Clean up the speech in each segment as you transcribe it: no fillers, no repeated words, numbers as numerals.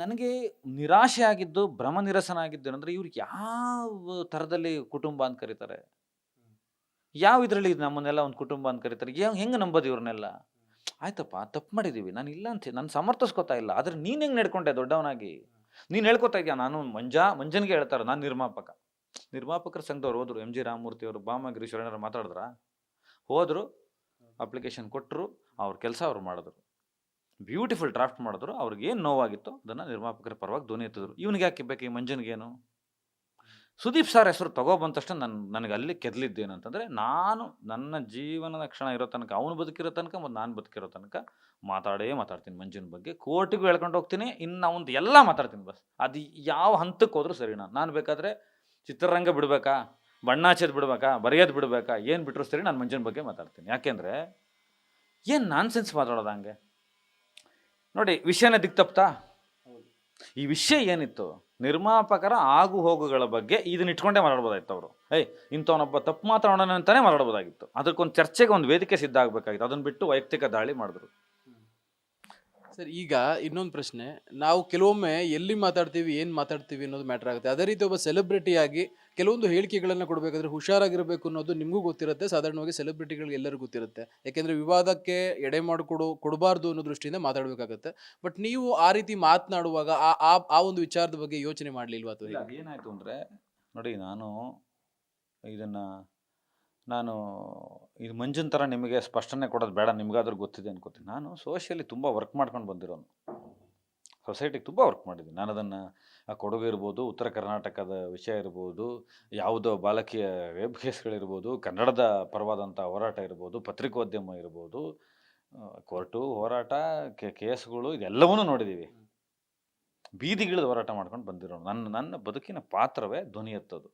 ನನಗೆ ನಿರಾಶೆ ಆಗಿದ್ದು, ಭ್ರಮ ನಿರಸನಾಗಿದ್ದು ಏನಂದ್ರೆ, ಇವ್ರಿಗೆ ಯಾವ ಥರದಲ್ಲಿ ಕುಟುಂಬ ಅಂತ ಕರೀತಾರೆ? ಯಾವ ಇದ್ರಲ್ಲಿ ನಮ್ಮನ್ನೆಲ್ಲ ಒಂದು ಕುಟುಂಬ ಅಂತ ಕರೀತಾರೆ? ಹೆಂಗೆ ನಂಬೋದು ಇವ್ರನ್ನೆಲ್ಲ? ಆಯ್ತಪ್ಪ, ತಪ್ಪು ಮಾಡಿದೀವಿ. ನಾನು ಇಲ್ಲ ಅಂತ ನಾನು ಸಮರ್ಥಿಸ್ಕೊತಾ ಇಲ್ಲ. ಆದ್ರೆ ನೀನ್ ಹೆಂಗ್ ನಡ್ಕೊಂಡೆ ದೊಡ್ಡವನಾಗಿ? ನೀನ್ ಹೇಳ್ಕೊತಾ ಇದ್ಯಾ ನಾನು ಮಂಜನ್ಗೆ ಹೇಳ್ತಾರೆ ನಾನು ನಿರ್ಮಾಪಕ. ನಿರ್ಮಾಪಕರ ಸಂಘದವ್ರು ಹೋದ್ರು, ಎಂ ಜಿ ರಾಮಮೂರ್ತಿ ಅವರು, ಬಾಮ ಗಿರೀಶ್ವರಣ್ಣರು ಮಾತಾಡಿದ್ರ? ಹೋದ್ರು, ಅಪ್ಲಿಕೇಶನ್ ಕೊಟ್ಟರು, ಅವ್ರ ಕೆಲಸ ಅವ್ರು ಮಾಡಿದ್ರು. ಬ್ಯೂಟಿಫುಲ್ ಡ್ರಾಫ್ಟ್ ಮಾಡಿದ್ರು. ಅವ್ರಿಗೆ ಏನು ನೋವಾಗಿತ್ತು ಅದನ್ನು ನಿರ್ಮಾಪಕರ ಪರವಾಗಿ ಧ್ವನಿ ಎತ್ತಿದ್ರು. ಇವನಿಗೆ ಯಾಕೆ ಬೇಕು ಈ ಮಂಜನ್ಗೇನು? ಸುದೀಪ್ ಸರ್ ಹೆಸರು ತಗೊಬಂದ ತಕ್ಷಣ ನನಗೆ ಅಲ್ಲಿ ಕೆದಲಿದ್ದೇನಂತಂದರೆ, ನಾನು ನನ್ನ ಜೀವನದ ಕ್ಷಣ ಇರೋ ತನಕ, ಅವನು ಬದುಕಿರೋ ತನಕ ಮತ್ತು ನಾನು ಬದುಕಿರೋ ತನಕ ಮಾತಾಡ್ತೀನಿ ಮಂಜುನ ಬಗ್ಗೆ. ಕೋರ್ಟಿಗೂ ಹೇಳ್ಕೊಂಡು ಹೋಗ್ತೀನಿ, ಇನ್ನು ಅವನು ಎಲ್ಲ ಮಾತಾಡ್ತೀನಿ. ಬಸ್ ಅದು ಯಾವ ಹಂತಕ್ಕೆ ಹೋದ್ರೂ ಸರಿ. ನಾನು ಬೇಕಾದರೆ ಚಿತ್ರರಂಗ ಬಿಡಬೇಕಾ, ಬಣ್ಣ ಹಚ್ಚೋದು ಬಿಡಬೇಕಾ, ಬರೆಯೋದು ಬಿಡಬೇಕಾ, ಏನು ಬಿಟ್ಟರು ಸರಿ, ನಾನು ಮಂಜುನ ಬಗ್ಗೆ ಮಾತಾಡ್ತೀನಿ. ಯಾಕೆಂದರೆ ಏನು ನಾನ್ಸೆನ್ಸ್ ಮಾತಾಡೋದು ಹಂಗೆ? ನೋಡಿ, ವಿಷಯನ ದಿಕ್ತಪ್ತಾ? ಈ ವಿಷಯ ಏನಿತ್ತು, ನಿರ್ಮಾಪಕರ ಆಗು ಹೋಗುಗಳ ಬಗ್ಗೆ ಇದನ್ನ ಇಟ್ಕೊಂಡೇ ಮಾತಾಡ್ಬೋದಾಗಿತ್ತು. ಅವರು ಇಂಥವನೊಬ್ಬ ತಪ್ಪು ಮಾತಾಡೋಣ ಅಂತಾನೆ ಮಾತಾಡ್ಬೋದಾಗಿತ್ತು. ಅದಕ್ಕೊಂದು ಚರ್ಚೆಗೆ ಒಂದು ವೇದಿಕೆ ಸಿದ್ಧ ಆಗಬೇಕಾಗಿತ್ತು. ಅದನ್ನ ಬಿಟ್ಟು ವೈಯಕ್ತಿಕ ದಾಳಿ ಮಾಡಿದ್ರು. ಸರ್, ಈಗ ಇನ್ನೊಂದು ಪ್ರಶ್ನೆ. ನಾವು ಕೆಲವೊಮ್ಮೆ ಎಲ್ಲಿ ಮಾತಾಡ್ತೀವಿ, ಏನು ಮಾತಾಡ್ತೀವಿ ಅನ್ನೋದು ಮ್ಯಾಟರ್ ಆಗುತ್ತೆ. ಅದೇ ರೀತಿ ಒಬ್ಬ ಸೆಲೆಬ್ರಿಟಿಯಾಗಿ ಕೆಲವೊಂದು ಹೇಳಿಕೆಗಳನ್ನು ಕೊಡಬೇಕಾದ್ರೆ ಹುಷಾರಾಗಿರಬೇಕು ಅನ್ನೋದು ನಿಮಗೂ ಗೊತ್ತಿರುತ್ತೆ, ಸಾಧಾರಣವಾಗಿ ಸೆಲೆಬ್ರಿಟಿಗಳಿಗೆ ಎಲ್ಲರಿಗೂ ಗೊತ್ತಿರುತ್ತೆ. ಯಾಕೆಂದರೆ ವಿವಾದಕ್ಕೆ ಎಡೆ ಕೊಡಬಾರ್ದು ಅನ್ನೋ ದೃಷ್ಟಿಯಿಂದ ಮಾತಾಡಬೇಕಾಗತ್ತೆ. ಬಟ್ ನೀವು ಆ ರೀತಿ ಮಾತನಾಡುವಾಗ ಆ ಒಂದು ವಿಚಾರದ ಬಗ್ಗೆ ಯೋಚನೆ ಮಾಡಲಿಲ್ವಾ? ಅಥವಾ ಏನಾಯಿತು ಅಂದರೆ, ನೋಡಿ, ನಾನು ಇದು ಮಂಜನ್ ಥರ ನಿಮಗೆ ಸ್ಪಷ್ಟನೆ ಕೊಡೋದು ಬೇಡ, ನಿಮಗಾದ್ರೂ ಗೊತ್ತಿದೆ ಅನ್ಕೋತೀನಿ. ನಾನು ಸೋಷಿಯಲಿ ತುಂಬ ವರ್ಕ್ ಮಾಡ್ಕೊಂಡು ಬಂದಿರೋನು. ಸೊಸೈಟಿಗೆ ತುಂಬ ವರ್ಕ್ ಮಾಡಿದ್ದೀನಿ. ನಾನು ಅದನ್ನು ಕೊಡಗು ಇರ್ಬೋದು, ಉತ್ತರ ಕರ್ನಾಟಕದ ವಿಷಯ ಇರ್ಬೋದು, ಯಾವುದೋ ಬಾಲಕಿಯ ರೇಪ್ ಕೇಸ್ಗಳಿರ್ಬೋದು, ಕನ್ನಡದ ಪರವಾದಂಥ ಹೋರಾಟ ಇರ್ಬೋದು, ಪತ್ರಿಕೋದ್ಯಮ ಇರ್ಬೋದು, ಕೋರ್ಟು ಹೋರಾಟ, ಕೇಸ್ಗಳು, ಇದೆಲ್ಲವನ್ನೂ ನೋಡಿದ್ದೀವಿ. ಬೀದಿಗಿಳಿದು ಹೋರಾಟ ಮಾಡ್ಕೊಂಡು ಬಂದಿರೋನು. ನನ್ನ ಬದುಕಿನ ಪಾತ್ರವೇ ಧ್ವನಿ ಎತ್ತೋದು.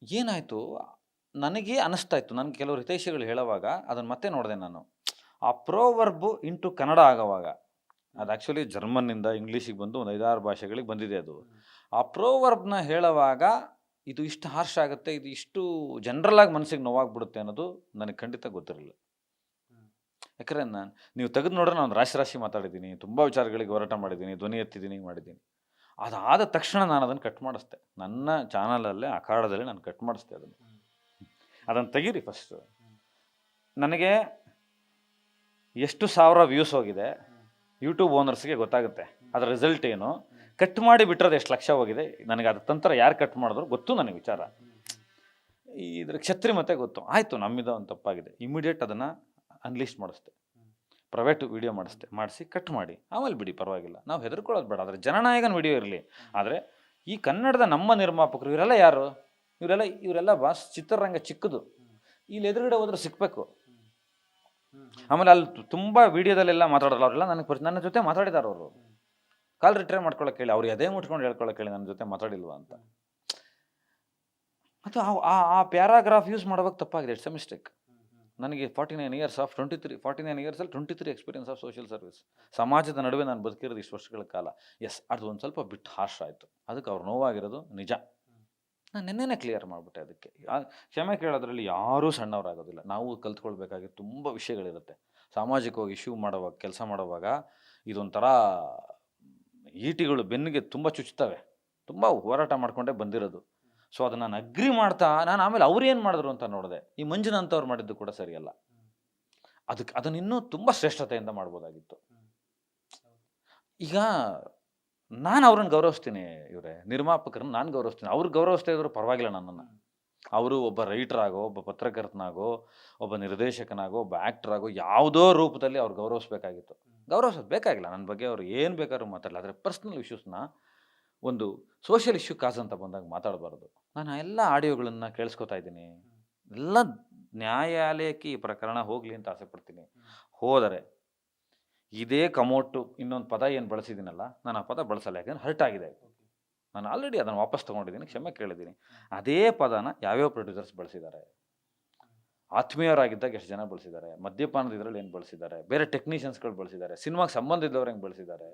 ಏನಾಯಿತು, ನನಗೆ ಅನಿಸ್ತಾ ಇತ್ತು, ನನಗೆ ಕೆಲವು ಹಿತೈಷಿಗಳು ಹೇಳುವಾಗ ಅದನ್ನು ಮತ್ತೆ ನೋಡಿದೆ ನಾನು. ಆ ಪ್ರೋವರ್ಬು ಇಂಟು ಕನ್ನಡ ಆಗೋವಾಗ, ಅದು ಆ್ಯಕ್ಚುಲಿ ಜರ್ಮನ್ನಿಂದ ಇಂಗ್ಲೀಷಿಗೆ ಬಂದು ಒಂದು 5-6 ಭಾಷೆಗಳಿಗೆ ಬಂದಿದೆ ಅದು. ಆ ಪ್ರೋವರ್ಬ್ನ ಹೇಳುವಾಗ ಇದು ಇಷ್ಟು ಹಾರ್ಷ್ ಆಗುತ್ತೆ, ಇದು ಇಷ್ಟು ಜನರಲಾಗಿ ಮನಸ್ಸಿಗೆ ನೋವಾಗ್ಬಿಡುತ್ತೆ ಅನ್ನೋದು ನನಗೆ ಖಂಡಿತ ಗೊತ್ತಿರಲಿಲ್ಲ. ಯಾಕಂದರೆ ನೀವು ತೆಗೆದು ನೋಡ್ರೆ ನಾನು ರಾಶಿ ಮಾತಾಡಿದ್ದೀನಿ, ತುಂಬ ವಿಚಾರಗಳಿಗೆ ಹೋರಾಟ ಮಾಡಿದ್ದೀನಿ, ಧ್ವನಿ ಎತ್ತಿದ್ದೀನಿ, ಮಾಡಿದ್ದೀನಿ. ಅದಾದ ತಕ್ಷಣ ನಾನು ಅದನ್ನು ಕಟ್ ಮಾಡಿಸ್ದೆ. ನನ್ನ ಚಾನಲಲ್ಲೇ ಅಖಾಡದಲ್ಲಿ ನಾನು ಕಟ್ ಮಾಡಿಸ್ದೆ. ಅದನ್ನು ತೆಗೀರಿ ಫಸ್ಟು. ನನಗೆ ಎಷ್ಟು ಸಾವಿರ ವ್ಯೂಸ್ ಹೋಗಿದೆ ಯೂಟ್ಯೂಬ್ ಓನರ್ಸ್ಗೆ ಗೊತ್ತಾಗುತ್ತೆ ಅದರ ರಿಸಲ್ಟ್ ಏನು. ಕಟ್ ಮಾಡಿ ಬಿಟ್ಟಿರೋದು ಎಷ್ಟು ಲಕ್ಷ ಹೋಗಿದೆ, ನನಗೆ ಅದ್ರ ತಂತ್ರ ಯಾರು ಕಟ್ ಮಾಡಿದ್ರು ಗೊತ್ತು ನನಗೆ ವಿಚಾರ. ಇದ್ರ ಕ್ಷತ್ರಿ ಮತ್ತೆ ಗೊತ್ತು. ಆಯಿತು, ನಮ್ಮಿದ ಒಂದು ತಪ್ಪಾಗಿದೆ, ಇಮಿಡಿಯೇಟ್ ಅದನ್ನು ಅನ್ಲಿಸ್ಟ್ ಮಾಡಿಸ್ದೆ, ಪ್ರೈವೇಟ್ ವಿಡಿಯೋ ಮಾಡಿಸಿ ಕಟ್ ಮಾಡಿ ಆಮೇಲೆ ಬಿಡಿ, ಪರವಾಗಿಲ್ಲ. ನಾವು ಹೆದರ್ಕೊಳ್ಳೋದು ಬೇಡ. ಆದರೆ ಜನನಾಯಕನ ವಿಡಿಯೋ ಇರಲಿ. ಆದರೆ ಈ ಕನ್ನಡದ ನಮ್ಮ ನಿರ್ಮಾಪಕರು ಇವರೆಲ್ಲ ಯಾರು? ಇವರೆಲ್ಲ ಬಾಸ್ ಚಿತ್ರರಂಗ ಚಿಕ್ಕದು. ಇಲ್ಲಿ ಎದುರುಗಡೆ ಹೋದ್ರೆ ಸಿಕ್ಕಬೇಕು. ಆಮೇಲೆ ಅಲ್ಲಿ ತುಂಬ ವಿಡಿಯೋದಲ್ಲೆಲ್ಲ ಮಾತಾಡೋಲ್ಲ ಅವರೆಲ್ಲ. ನನ್ನ ಜೊತೆ ಮಾತಾಡಿದಾರೆ ಅವರು. ಕಾಲ್ ರಿಟ್ರೈವ್ ಮಾಡ್ಕೊಳ್ಳೋಕೆ ಹೇಳಿ, ಅವ್ರು ಎದೆ ಮುಟ್ಕೊಂಡು ಹೇಳ್ಕೊಳ್ಳೋಕೆ ಹೇಳಿ, ನನ್ನ ಜೊತೆ ಮಾತಾಡಿಲ್ವಾ ಅಂತ. ಅಥವಾ ಆ ಪ್ಯಾರಾಗ್ರಾಫ್ ಯೂಸ್ ಮಾಡೋವಾಗ ತಪ್ಪಾಗಿದೆ. It's A mistake. ನನಗೆ 49 ಇಯರ್ಸಲ್ಲಿ 23 ಎಕ್ಸ್ಪೀರಿಯನ್ಸ್ ಆಫ್ ಸೋಷಿಯಲ್ ಸರ್ವಿಸ್. ಸಮಾಜದ ನಡುವೆ ನಾನು ಬದುಕಿರೋದು ಇಷ್ಟು ವರ್ಷಗಳ ಕಾಲ. ಎಸ್, ಅದು ಒಂದು ಸ್ವಲ್ಪ ಬಿಟ್ಟು ಹಾರ್ಷ್ ಆಯಿತು. ಅದಕ್ಕೆ ಅವ್ರು ನೋವಾಗಿರೋದು ನಿಜ. ನಾನು ನೆನ್ನೆನೇ ಕ್ಲಿಯರ್ ಮಾಡಿಬಿಟ್ಟೆ. ಅದಕ್ಕೆ ಕ್ಷಮೆ ಕೇಳೋದ್ರಲ್ಲಿ ಯಾರೂ ಸಣ್ಣವರಾಗೋದಿಲ್ಲ. ನಾವು ಕಲ್ತ್ಕೊಳ್ಬೇಕಾಗಿ ತುಂಬ ವಿಷಯಗಳಿರುತ್ತೆ. ಸಾಮಾಜಿಕವಾಗಿ ಇಶ್ಯೂ ಮಾಡುವಾಗ, ಕೆಲಸ ಮಾಡುವಾಗ ಇದೊಂಥರ ಈಟಿಗಳು ಬೆನ್ನಿಗೆ ತುಂಬ ಚುಚ್ತವೆ. ತುಂಬ ಹೋರಾಟ ಮಾಡಿಕೊಂಡೇ ಬಂದಿರೋದು. ಸೊ ಅದನ್ನು ನಾನು ಅಗ್ರಿ ಮಾಡ್ತಾ ನಾನು ಆಮೇಲೆ ಅವ್ರು ಏನು ಮಾಡಿದ್ರು ಅಂತ ನೋಡಿದೆ. ಈ ಮಂಜುನ ಅಂತವ್ರು ಮಾಡಿದ್ದು ಕೂಡ ಸರಿಯಲ್ಲ. ಅದನ್ನು ಇನ್ನೂ ತುಂಬ ಶ್ರೇಷ್ಠತೆಯಿಂದ ಮಾಡ್ಬೋದಾಗಿತ್ತು. ಈಗ ನಾನು ಅವ್ರನ್ನ ಗೌರವಿಸ್ತೀನಿ, ಇವರೇ ನಿರ್ಮಾಪಕರನ್ನ ನಾನು ಗೌರವಿಸ್ತೀನಿ. ಅವ್ರು ಗೌರವಿಸ್ತಾ ಇದ್ರು ಪರವಾಗಿಲ್ಲ ನನ್ನನ್ನು. ಅವರು ಒಬ್ಬ ರೈಟ್ರಾಗೋ, ಒಬ್ಬ ಪತ್ರಕರ್ತನಾಗೋ, ಒಬ್ಬ ನಿರ್ದೇಶಕನಾಗೋ, ಒಬ್ಬ ಆ್ಯಕ್ಟ್ರಾಗೋ ಯಾವುದೋ ರೂಪದಲ್ಲಿ ಅವ್ರು ಗೌರವಿಸ್ಬೇಕಾಗಿತ್ತು. ಗೌರವಿಸೋದು ಬೇಕಾಗಿಲ್ಲ. ನನ್ನ ಬಗ್ಗೆ ಅವ್ರು ಏನು ಬೇಕಾದ್ರೂ ಮಾತಾಡಲ್ಲ. ಆದರೆ ಪರ್ಸ್ನಲ್ ಇಶ್ಯೂಸ್ನ ಒಂದು ಸೋಷಿಯಲ್ ಇಶ್ಯೂ ಕಾಸ್ ಅಂತ ಬಂದಾಗ ಮಾತಾಡಬಾರ್ದು. ನಾನು ಎಲ್ಲ ಆಡಿಯೋಗಳನ್ನು ಕೇಳಿಸ್ಕೊತಾ ಇದ್ದೀನಿ. ಎಲ್ಲ ನ್ಯಾಯಾಲಯಕ್ಕೆ ಈ ಪ್ರಕರಣ ಹೋಗಲಿ ಅಂತ ಆಸೆ ಪಡ್ತೀನಿ. ಹೋದರೆ ಇದೇ ಕಮೋಟು ಇನ್ನೊಂದು ಪದ ಏನು ಬಳಸಿದ್ದೀನಲ್ಲ, ನಾನು ಆ ಪದ ಬಳಸಲ್ಲ. ಯಾಕೆಂದ್ರೆ ಹರ್ಟ್ ಆಗಿದೆ. ನಾನು ಆಲ್ರೆಡಿ ಅದನ್ನು ವಾಪಸ್ ತೊಗೊಂಡಿದ್ದೀನಿ, ಕ್ಷಮೆ ಕೇಳಿದ್ದೀನಿ. ಅದೇ ಪದನ ಯಾವ್ಯಾವ ಪ್ರೊಡ್ಯೂಸರ್ಸ್ ಬಳಸಿದ್ದಾರೆ, ಆತ್ಮೀಯರಾಗಿದ್ದಾಗ ಎಷ್ಟು ಜನ ಬಳಸಿದ್ದಾರೆ, ಮದ್ಯಪಾನದ ಇದರಲ್ಲಿ ಏನು ಬಳಸಿದ್ದಾರೆ, ಬೇರೆ ಟೆಕ್ನಿಷಿಯನ್ಸ್ಗಳು ಬಳಸಿದ್ದಾರೆ, ಸಿನಿಮಾಗೆ ಸಂಬಂಧ ಇದ್ದವ್ರು ಹೆಂಗೆ ಬಳಸಿದ್ದಾರೆ.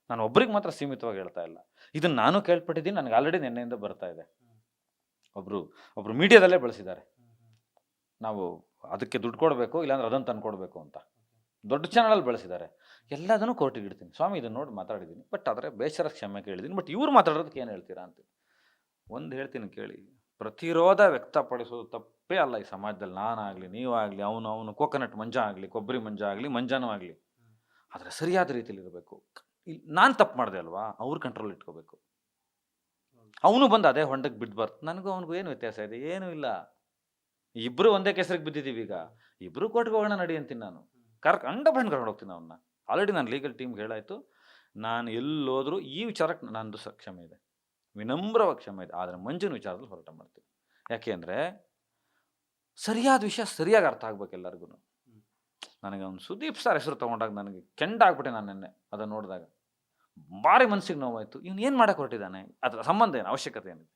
ನಾನು ಒಬ್ರಿಗೆ ಮಾತ್ರ ಸೀಮಿತವಾಗಿ ಹೇಳ್ತಾ ಇಲ್ಲ. ಇದನ್ನು ನಾನು ಕೇಳ್ಪಟ್ಟಿದ್ದೀನಿ. ನನಗೆ ಆಲ್ರೆಡಿ ನಿನ್ನೆಯಿಂದ ಬರ್ತಾ ಇದೆ. ಒಬ್ಬರು ಮೀಡಿಯಾದಲ್ಲೇ ಬಳಸಿದ್ದಾರೆ. ನಾವು ಅದಕ್ಕೆ ದುಡ್ಡು ಕೊಡಬೇಕು, ಇಲ್ಲಾಂದ್ರೆ ಅದನ್ನು ತಂದು ಕೊಡಬೇಕು ಅಂತ ದೊಡ್ಡ ಚಾನಲಲ್ಲಿ ಬಳಸಿದ್ದಾರೆ. ಎಲ್ಲದನ್ನು ಕೋರ್ಟಿಗೆ ಇಡ್ತೀನಿ. ಸ್ವಾಮಿ ಇದನ್ನು ನೋಡಿ ಮಾತಾಡಿದ್ದೀನಿ, ಬಟ್ ಆದರೆ ಬೇಸರ ಕ್ಷಮೆ ಕೇಳಿದ್ದೀನಿ, ಬಟ್ ಇವ್ರು ಮಾತಾಡೋದಕ್ಕೆ ಏನು ಹೇಳ್ತೀರಾ ಅಂತ. ಒಂದು ಹೇಳ್ತೀನಿ ಕೇಳಿ, ಪ್ರತಿರೋಧ ವ್ಯಕ್ತಪಡಿಸೋದು ತಪ್ಪೇ ಅಲ್ಲ ಈ ಸಮಾಜದಲ್ಲಿ. ನಾನಾಗಲಿ, ನೀವಾಗಲಿ, ಅವನು ಕೋಕೋನಟ್ ಮಂಜ ಆಗಲಿ, ಕೊಬ್ಬರಿ ಮಂಜ ಆಗಲಿ, ಮಂಜನೂ ಆಗಲಿ, ಆದರೆ ಸರಿಯಾದ ರೀತಿಯಲ್ಲಿ ಇರಬೇಕು. ನಾನು ತಪ್ಪು ಮಾಡಿದೆ ಅಲ್ವಾ, ಅವ್ರು ಕಂಟ್ರೋಲ್ ಇಟ್ಕೋಬೇಕು. ಅವನು ಬಂದು ಅದೇ ಹೊಂಡಕ್ಕೆ ಬಿಡ್ಬಾರ್ದು. ನನಗೂ ಅವನಿಗೂ ಏನು ವ್ಯತ್ಯಾಸ ಇದೆ? ಏನೂ ಇಲ್ಲ. ಇಬ್ಬರು ಒಂದೇ ಕೆಸರಿಗೆ ಬಿದ್ದಿದ್ದೀವಿ. ಈಗ ಇಬ್ಬರು ಕೋರ್ಟ್ಗೆ ಹೋಗೋಣ ನಡಿ ಅಂತೀನಿ ನಾನು. ಅಂಡರ್ಸ್ಟ್ಯಾಂಡ್ ಕರ್ಕೊಂಡು ಹೋಗ್ತೀನಿ ಅವನ್ನ. ಆಲ್ರೆಡಿ ನಾನು ಲೀಗಲ್ ಟೀಮ್ಗೆ ಹೇಳಾಯಿತು, ನಾನು ಎಲ್ಲೋದ್ರೂ ಈ ವಿಚಾರಕ್ಕೆ ನಂದು ಕ್ಷಮೆ ಇದೆ, ವಿನಮ್ರವಾಗಿ ಕ್ಷಮೆ ಇದೆ. ಆದರೆ ಮಂಜುನ ವಿಚಾರದಲ್ಲಿ ಹೋರಾಟ ಮಾಡ್ತೀನಿ. ಯಾಕೆ ಅಂದರೆ ಸರಿಯಾದ ವಿಷಯ ಸರಿಯಾಗಿ ಅರ್ಥ ಆಗ್ಬೇಕು ಎಲ್ಲರಿಗೂ. ನನಗೆ ಅವ್ನು ಸುದೀಪ್ ಸರ್ ಹೆಸರು ತೊಗೊಂಡಾಗ ನನಗೆ ಕೆಂಡಾಗ್ಬಿಟ್ಟೆ. ನಾನು ನೆನ್ನೆ ಅದನ್ನು ನೋಡಿದಾಗ ಭಾರಿ ಮನಸ್ಸಿಗೆ ನೋವಾಯಿತು. ಇವನು ಏನು ಮಾಡೋಕ್ಕೆ ಹೊರಟಿದ್ದಾನೆ, ಅದರ ಸಂಬಂಧ ಏನು, ಅವಶ್ಯಕತೆ ಏನಿದೆ?